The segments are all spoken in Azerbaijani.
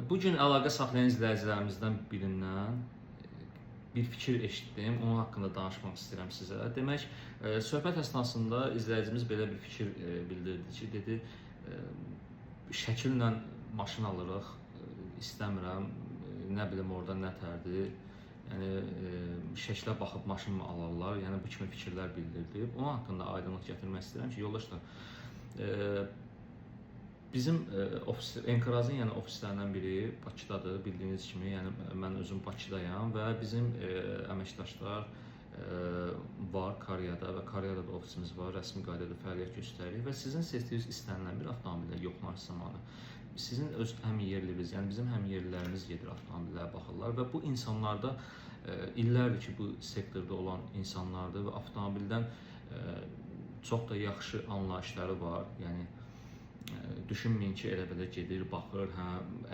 Bu gün əlaqə saxlayan izləyicilərimizdən birindən bir fikir eşitdim. Onun haqqında danışmaq istəyirəm sizə. Demək, söhbət əsnasında izləyicimiz belə bir fikir bildirdi ki, dedi, şəkillə maşın alırıq, istəmirəm, nə bilim orada nətərdir. Yəni şəklə baxıb maşın mı alarlar? Yəni bu kimi fikirlər bildirdi. Onun haqqında aydınlıq gətirmək istəyirəm ki, yoldaşlar, bizim Enqrazın yəni ofislərindən biri Bakıdadır, bildiyiniz kimi. Yəni mən özüm Bakıdayam və bizim əməkdaşlar var Karyada və Karyada da ofisimiz var, rəsmi qaydada fəaliyyət göstəririk və sizin seçdiyiniz istənilən bir avtomobildə yoxlanış zamanı sizin öz həmyerliniz, yəni bizim həmyerlilərimiz gedir avtomobillərə baxırlar və bu insanlarda illərdir ki, bu sektorda olan insanlardır və avtomobildən çox da yaxşı anlayışları var. Yəni düşünməyin ki, elə belə gedir, baxır, hə,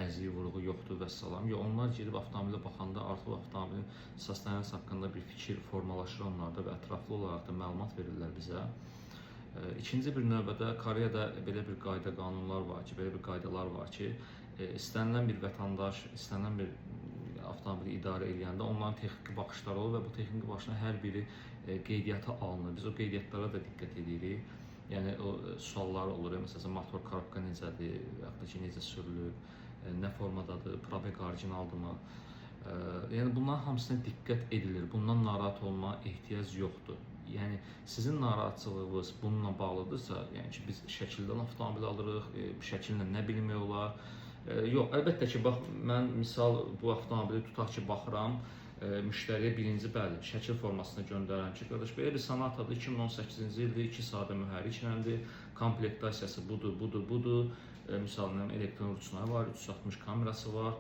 əziyi, vuruğu yoxdur və salam. Yox, onlar gedib avtomobilə baxanda artıq avtomobilin səslənməsi haqqında bir fikir formalaşır onlarda və ətraflı olaraq da məlumat verirlər bizə. İkinci bir növbədə Koreyada belə bir qayda qanunlar var ki, belə bir qaydalar var ki, istənilən bir vətəndaş, istənilən bir avtomobili idarə edəndə onların texniki baxışları olur və bu texniki baxışların hər biri qeydiyyata alınır. Biz o qeydiyyatlara da diqqət edirik. Yəni o suallar olur, məsələn, motor korobka necədir, yaxud da ki, necə sürülür, nə formadadır, probek orijinaldırmı? Yəni bunların hamısına diqqət edilir. Bundan narahat olmağa ehtiyac yoxdur. Yəni sizin narahatçılığınız bununla bağlıdırsa, yəni ki, biz şəkildən avtomobil alırıq, şəkillə nə bilmək olar? Yox, əlbəttə ki, bax, mən misal bu avtomobili tutaq ki, baxıram, müştəriyə birinci bəli, şəkil formasına göndərəm ki, qardaş, belə bir Sonatadır, 2018-ci ildir, 2 sadə mühərriklədir, komplektasiyası budur, misal, elektron rüçları var, 360 kamerası var,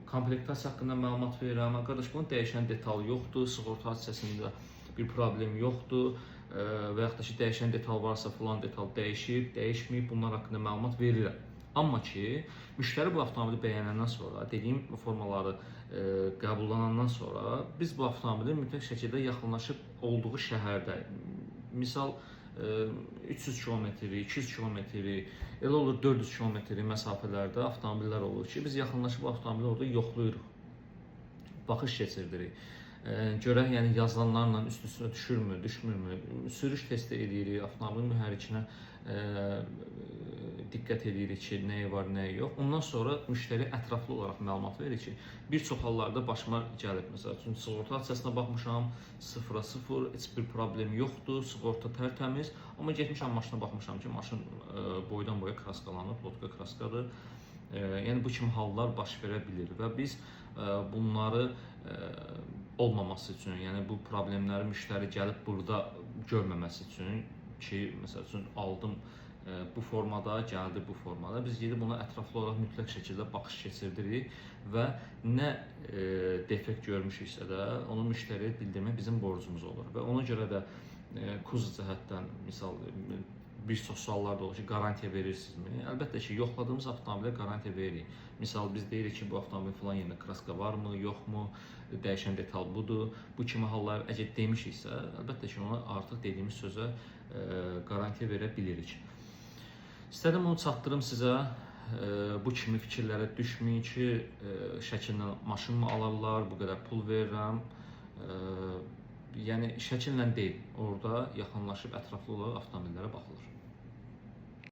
komplektasiya haqqında məlumat verirəm, qardaş, bunun dəyişən detal yoxdur, sığorta hadisəsində bir problem yoxdur və yaxud da ki, dəyişən detal varsa, filan detal dəyişib, dəyişməyib, bunlar haqqında məlumat verirəm. Amma ki, müştəri bu avtomobili bəyənəndən sonra, dediyim formaları qəbullanandan sonra biz bu avtomobili mütləq şəkildə yaxınlaşıb olduğu şəhərdə, misal 300 kilometri, 200 kilometri, elə olur 400 kilometri məsafələrdə avtomobillər olur ki, biz yaxınlaşıb avtomobili orada yoxlayırıq, baxış keçirdirik. Görək, yəni yazılanlarla üst-üstə düşürmü, düşmürmü, sürüş testi edirik, avtomobilin mühərrikinə diqqət edirik ki, nəyi var, nəyi yox. Ondan sonra müştəri ətraflı olaraq məlumat verir ki, bir çox hallarda başıma gəlib. Məsələn, sığorta hadisəsinə baxmışam, 0-0, heç bir problem yoxdur, sığorta tərtəmiz. Amma getmişəm maşına baxmışam ki, maşın boydan boya kraskalanıb, lotka kraskadır. Yəni bu kimi hallar baş verə bilir və biz bunları olmaması üçün, yəni bu problemləri müştəri gəlib burada görməməsi üçün ki, məsəl üçün aldım bu formada, gəldi bu formada, biz gedib ona ətraflı olaraq mütləq şəkildə baxış keçirdirik və nə defekt görmüşüksə də onu müştəriyə bildirmək bizim borcumuz olur və ona görə də kuz cəhətdən, misal, bir çox suallar da olur ki, garantiya verirsinizmi? Əlbəttə ki, yoxladığımız avtomobilə garantiya veririk. Misal, biz deyirik ki, bu avtomobil filan yerində kraska varmı, yoxmu, dəyişən detal budur. Bu kimi hallar əgər demişiksə, əlbəttə ki, ona artıq dediyimiz sözə garantiya verə bilirik. İstədim onu çatdırım sizə, bu kimi fikirlərə düşməyin ki, şəkillə maşın mı alarlar, bu qədər pul verirəm. Yəni şəkillə deyil, orada yaxınlaşıb ətraflı olaraq avtomobillərə baxılır.